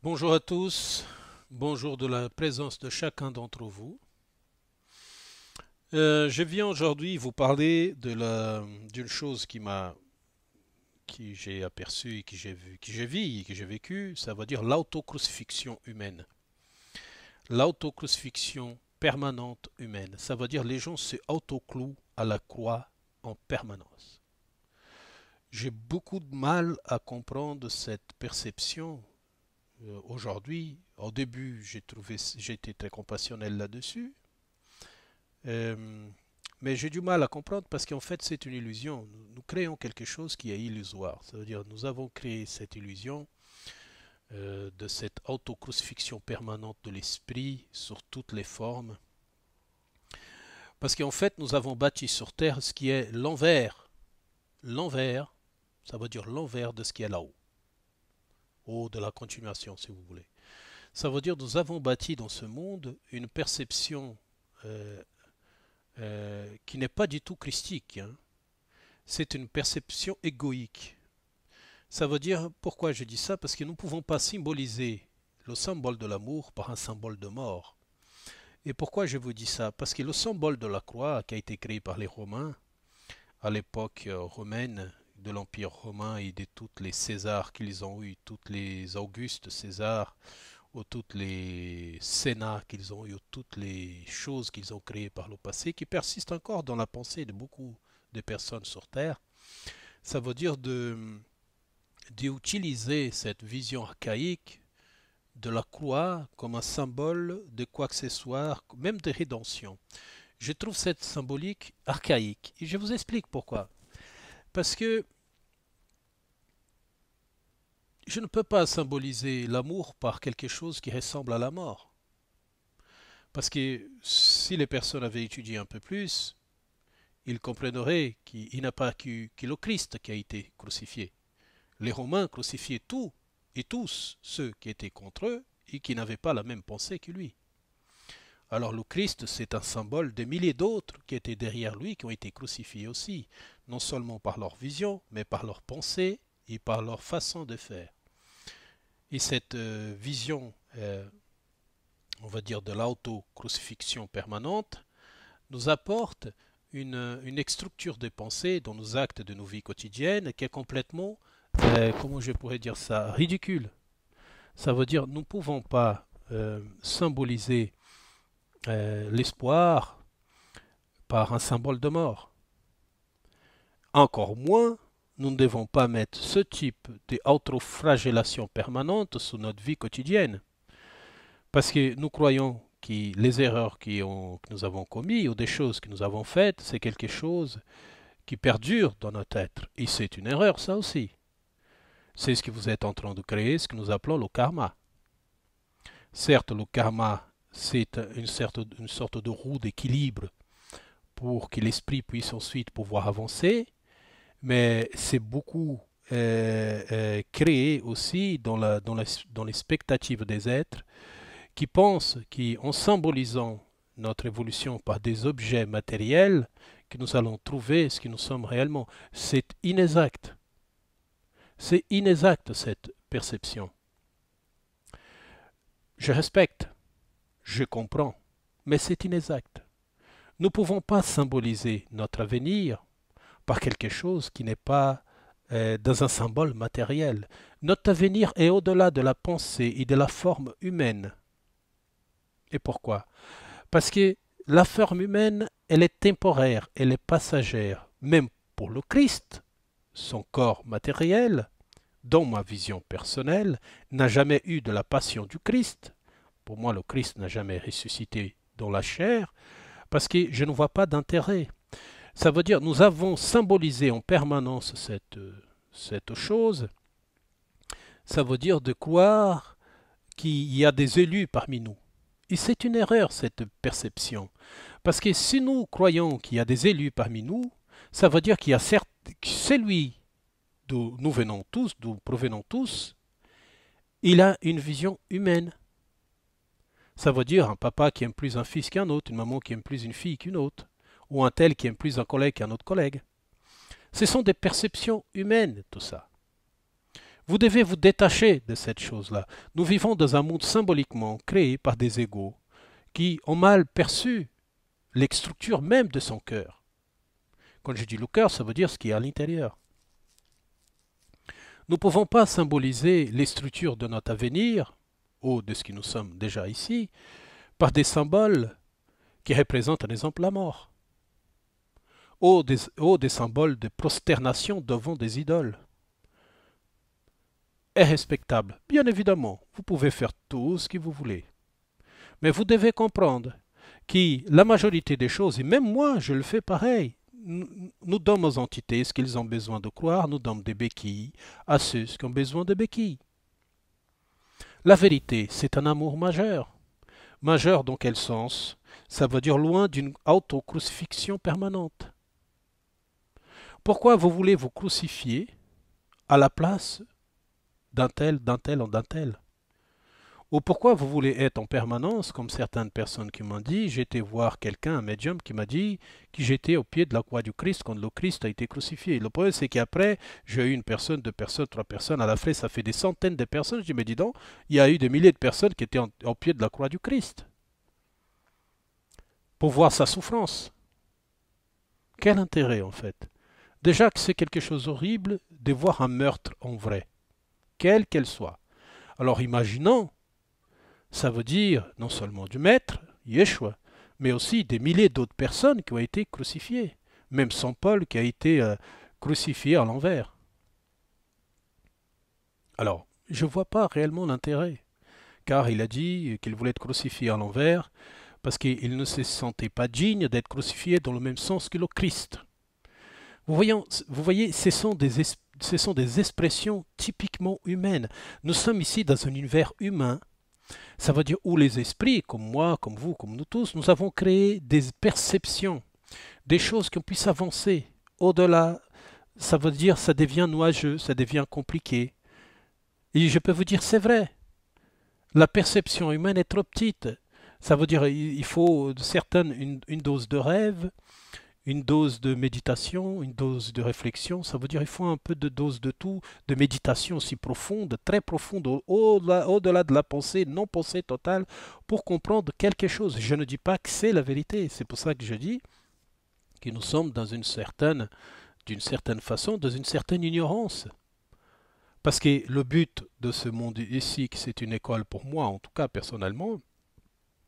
Bonjour à tous, bonjour de la présence de chacun d'entre vous. Je viens aujourd'hui vous parler d'une chose qui j'ai aperçue, qui j'ai vu, qui j'ai vu, que j'ai vécu, ça veut dire l'autocrucifixion humaine. L'autocrucifixion permanente humaine, ça veut dire les gens se autoclouent à la croix en permanence. J'ai beaucoup de mal à comprendre cette perception aujourd'hui. Au début, j'ai été très compassionnel là-dessus. Euh, mais j'ai du mal à comprendre parce qu'en fait, c'est une illusion. Nous créons quelque chose qui est illusoire. Ça veut dire nous avons créé cette illusion de cette autocrucifixion permanente de l'esprit sur toutes les formes. Parce qu'en fait, nous avons bâti sur Terre ce qui est l'envers. L'envers, ça veut dire l'envers de ce qui est là-haut. Haut de la continuation, si vous voulez. Ça veut dire nous avons bâti dans ce monde une perception qui n'est pas du tout christique, hein. C'est une perception égoïque. Ça veut dire, pourquoi je dis ça? Parce que nous ne pouvons pas symboliser le symbole de l'amour par un symbole de mort. Et pourquoi je vous dis ça? Parce que le symbole de la croix qui a été créé par les Romains, à l'époque romaine, de l'Empire romain et de toutes les Césars qu'ils ont eu, toutes les Augustes Césars, ou toutes les sénats qu'ils ont eu, toutes les choses qu'ils ont créées par le passé, qui persistent encore dans la pensée de beaucoup de personnes sur Terre, ça veut dire d'utiliser cette vision archaïque de la croix comme un symbole de quoi que ce soit, même de rédemption. Je trouve cette symbolique archaïque. Et je vous explique pourquoi. Parce que je ne peux pas symboliser l'amour par quelque chose qui ressemble à la mort. Parce que si les personnes avaient étudié un peu plus, ils comprendraient qu'il n'a pas que le Christ qui a été crucifié. Les Romains crucifiaient tout et tous ceux qui étaient contre eux et qui n'avaient pas la même pensée que lui. Alors le Christ, c'est un symbole de milliers d'autres qui étaient derrière lui, qui ont été crucifiés aussi, non seulement par leur vision, mais par leur pensée et par leur façon de faire. Et cette vision, on va dire, de l'auto-crucifixion permanente, nous apporte une structure de pensée dans nos actes de nos vies quotidiennes qui est complètement, comment je pourrais dire ça, ridicule. Ça veut dire nous ne pouvons pas symboliser l'espoir par un symbole de mort. Encore moins, nous ne devons pas mettre ce type d'autoflagellation permanente sur notre vie quotidienne. Parce que nous croyons que les erreurs que nous avons commises ou des choses que nous avons faites, c'est quelque chose qui perdure dans notre être. Et c'est une erreur, ça aussi. C'est ce que vous êtes en train de créer, ce que nous appelons le karma. Certes, le karma, c'est une sorte de roue d'équilibre pour que l'esprit puisse ensuite pouvoir avancer, mais c'est beaucoup créé aussi dans l'expectative des êtres qui pensent qu'en symbolisant notre évolution par des objets matériels, que nous allons trouver ce que nous sommes réellement. C'est inexact. C'est inexact cette perception. Je respecte, je comprends, mais c'est inexact. Nous ne pouvons pas symboliser notre avenir par quelque chose qui n'est pas dans un symbole matériel. Notre avenir est au-delà de la pensée et de la forme humaine. Et pourquoi? Parce que la forme humaine, elle est temporaire, elle est passagère. Même pour le Christ, son corps matériel, dans ma vision personnelle, n'a jamais eu de la passion du Christ. Pour moi, le Christ n'a jamais ressuscité dans la chair, parce que je ne vois pas d'intérêt. Ça veut dire, nous avons symbolisé en permanence cette chose. Ça veut dire de croire qu'il y a des élus parmi nous. Et c'est une erreur, cette perception. Parce que si nous croyons qu'il y a des élus parmi nous, ça veut dire qu'il y a certes, celui d'où nous venons tous, d'où provenons tous, il a une vision humaine. Ça veut dire un papa qui aime plus un fils qu'un autre, une maman qui aime plus une fille qu'une autre, ou un tel qui aime plus un collègue qu'un autre collègue. Ce sont des perceptions humaines, tout ça. Vous devez vous détacher de cette chose-là. Nous vivons dans un monde symboliquement créé par des égos qui ont mal perçu les structures même de son cœur. Quand je dis le cœur, ça veut dire ce qui est à l'intérieur. Nous ne pouvons pas symboliser les structures de notre avenir, ou de ce que nous sommes déjà ici, par des symboles qui représentent, par exemple, la mort, ou des symboles de prosternation devant des idoles. Est respectable, bien évidemment, vous pouvez faire tout ce que vous voulez. Mais vous devez comprendre que la majorité des choses, et même moi, je le fais pareil, nous donnons aux entités ce qu'ils ont besoin de croire, nous donnons des béquilles à ceux qui ont besoin de béquilles. La vérité, c'est un amour majeur. Majeur dans quel sens? Ça veut dire loin d'une autocrucifixion permanente. Pourquoi vous voulez vous crucifier à la place d'un tel, d'un tel ou d'un tel? Ou pourquoi vous voulez être en permanence, comme certaines personnes qui m'ont dit, j'étais voir quelqu'un, un médium, qui m'a dit que j'étais au pied de la croix du Christ quand le Christ a été crucifié. Le problème, c'est qu'après, j'ai eu une personne, deux personnes, trois personnes, à la fin, ça fait des centaines de personnes. Je dis, mais dis donc, il y a eu des milliers de personnes qui étaient au pied de la croix du Christ pour voir sa souffrance. Quel intérêt, en fait? Déjà que c'est quelque chose d'horrible de voir un meurtre en vrai, quelle qu'elle soit. Alors imaginons, ça veut dire non seulement du maître, Yeshua, mais aussi des milliers d'autres personnes qui ont été crucifiées. Même Saint Paul qui a été crucifié à l'envers. Alors, je ne vois pas réellement l'intérêt, car il a dit qu'il voulait être crucifié à l'envers, parce qu'il ne se sentait pas digne d'être crucifié dans le même sens que le Christ. Vous voyez, ce sont des expressions typiquement humaines. Nous sommes ici dans un univers humain. Ça veut dire où les esprits, comme moi, comme vous, comme nous tous, nous avons créé des perceptions, des choses qu'on puisse avancer. Au-delà, ça veut dire ça devient nuageux, ça devient compliqué. Et je peux vous dire, c'est vrai. La perception humaine est trop petite. Ça veut dire il faut une dose de rêve, une dose de méditation, une dose de réflexion. Ça veut dire il faut un peu de dose de tout, de méditation aussi profonde, très profonde, au-delà de la pensée, non-pensée totale, pour comprendre quelque chose. Je ne dis pas que c'est la vérité. C'est pour ça que je dis que nous sommes d'une certaine façon, dans une certaine ignorance. Parce que le but de ce monde ici, que c'est une école pour moi, en tout cas personnellement,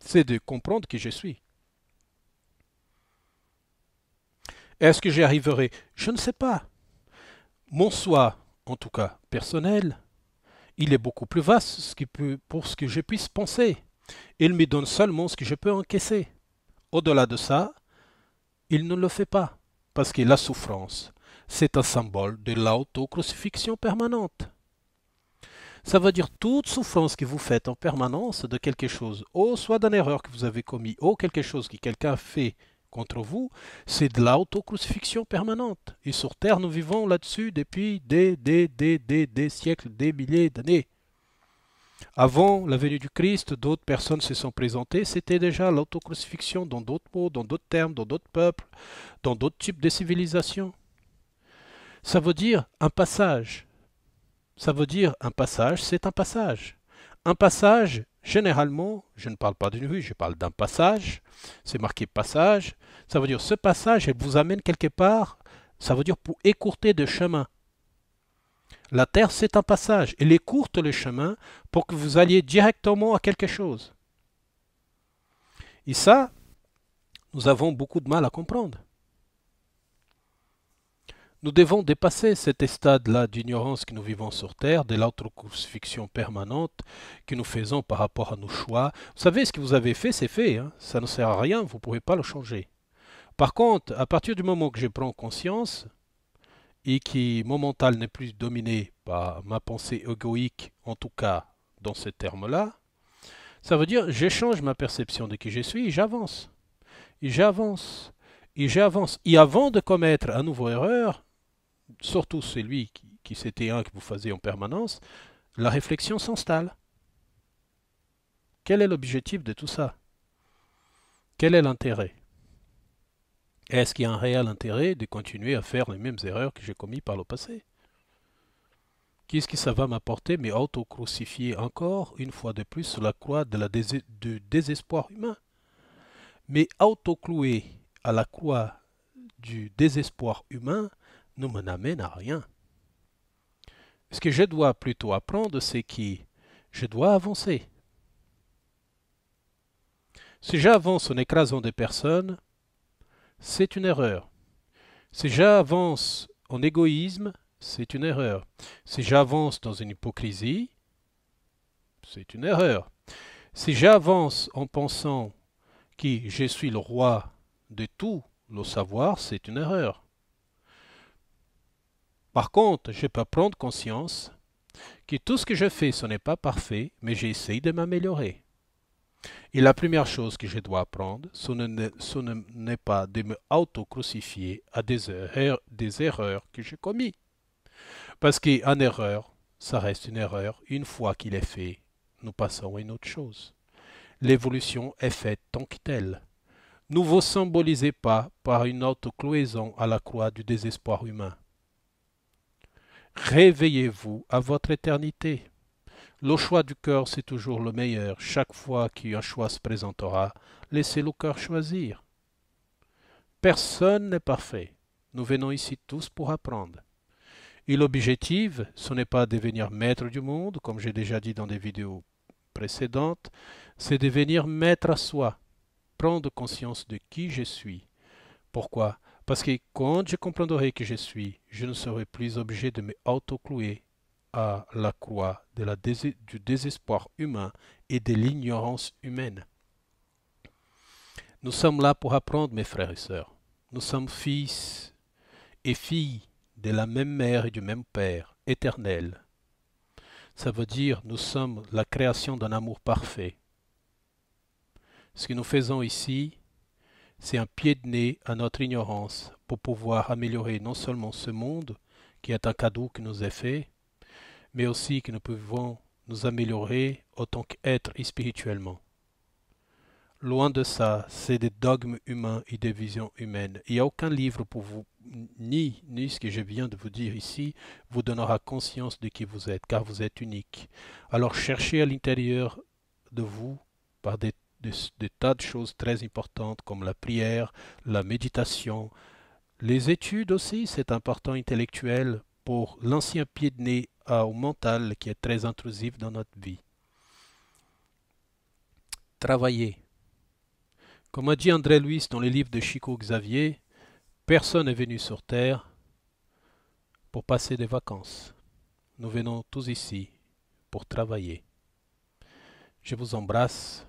c'est de comprendre qui je suis. Est-ce que j'y arriverai? Je ne sais pas. Mon soi, en tout cas personnel, il est beaucoup plus vaste pour ce que je puisse penser. Il me donne seulement ce que je peux encaisser. Au-delà de ça, il ne le fait pas. Parce que la souffrance, c'est un symbole de l'autocrucifixion permanente. Ça veut dire toute souffrance que vous faites en permanence de quelque chose, ou soit d'une erreur que vous avez commis, ou quelque chose que quelqu'un fait contre vous, c'est de l'autocrucifixion permanente. Et sur Terre, nous vivons là-dessus depuis des siècles, des milliers d'années. Avant la venue du Christ, d'autres personnes se sont présentées, c'était déjà l'autocrucifixion dans d'autres mots, dans d'autres termes, dans d'autres peuples, dans d'autres types de civilisations. Ça veut dire un passage. Ça veut dire un passage, c'est un passage. Un passage, généralement, je ne parle pas d'une rue, je parle d'un passage. C'est marqué passage. Ça veut dire ce passage, elle vous amène quelque part. Ça veut dire pour écourter de chemin. La terre, c'est un passage. Elle écourte le chemin pour que vous alliez directement à quelque chose. Et ça, nous avons beaucoup de mal à comprendre. Nous devons dépasser cet stade-là d'ignorance que nous vivons sur Terre, de l'autocrucifixion permanente que nous faisons par rapport à nos choix. Vous savez, ce que vous avez fait, c'est fait. Hein? Ça ne sert à rien, vous ne pouvez pas le changer. Par contre, à partir du moment que je prends conscience et que mon mental n'est plus dominé par ma pensée égoïque, en tout cas dans ce terme-là, ça veut dire j'échange ma perception de qui je suis et j'avance. Et j'avance. Et j'avance. Et avant de commettre à nouveau erreur, surtout celui qui c'était un que vous faisiez en permanence, la réflexion s'installe. Quel est l'objectif de tout ça? Quel est l'intérêt? Est-ce qu'il y a un réel intérêt de continuer à faire les mêmes erreurs que j'ai commises par le passé? Qu'est-ce que ça va m'apporter? Mais auto-crucifier encore une fois de plus sur la croix du désespoir humain. Mais auto-clouer à la croix du désespoir humain ne m'en amène à rien. Ce que je dois plutôt apprendre, c'est que je dois avancer. Si j'avance en écrasant des personnes, c'est une erreur. Si j'avance en égoïsme, c'est une erreur. Si j'avance dans une hypocrisie, c'est une erreur. Si j'avance en pensant que je suis le roi de tout le savoir, c'est une erreur. Par contre, je peux prendre conscience que tout ce que je fais, ce n'est pas parfait, mais j'essaye de m'améliorer. Et la première chose que je dois apprendre, ce n'est pas de me auto-crucifier à des erreurs que j'ai commises. Parce qu'une erreur, ça reste une erreur. Une fois qu'il est fait, nous passons à une autre chose. L'évolution est faite tant que telle. Ne vous symbolisez pas par une auto-cloison à la croix du désespoir humain. Réveillez-vous à votre éternité. Le choix du cœur, c'est toujours le meilleur. Chaque fois qu'un choix se présentera, laissez le cœur choisir. Personne n'est parfait. Nous venons ici tous pour apprendre. Et l'objectif, ce n'est pas de devenir maître du monde, comme j'ai déjà dit dans des vidéos précédentes, c'est devenir maître à soi, prendre conscience de qui je suis. Pourquoi? Parce que quand je comprendrai qui je suis, je ne serai plus obligé de me auto-clouer à la croix du désespoir humain et de l'ignorance humaine. Nous sommes là pour apprendre, mes frères et sœurs. Nous sommes fils et filles de la même mère et du même père, éternel. Ça veut dire nous sommes la création d'un amour parfait. Ce que nous faisons ici, c'est un pied de nez à notre ignorance pour pouvoir améliorer non seulement ce monde, qui est un cadeau qui nous est fait, mais aussi que nous pouvons nous améliorer en tant qu'êtres spirituellement. Loin de ça, c'est des dogmes humains et des visions humaines. Il n'y a aucun livre pour vous, ni ce que je viens de vous dire ici, vous donnera conscience de qui vous êtes, car vous êtes unique. Alors cherchez à l'intérieur de vous, par des tas de choses très importantes comme la prière, la méditation, les études aussi, c'est important intellectuel pour l'ancien pied de nez au mental qui est très intrusif dans notre vie. Travaillez. Comme a dit André Luis dans les livres de Chico Xavier, personne n'est venu sur Terre pour passer des vacances. Nous venons tous ici pour travailler. Je vous embrasse,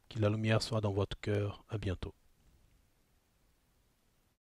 que la lumière soit dans votre cœur. À bientôt.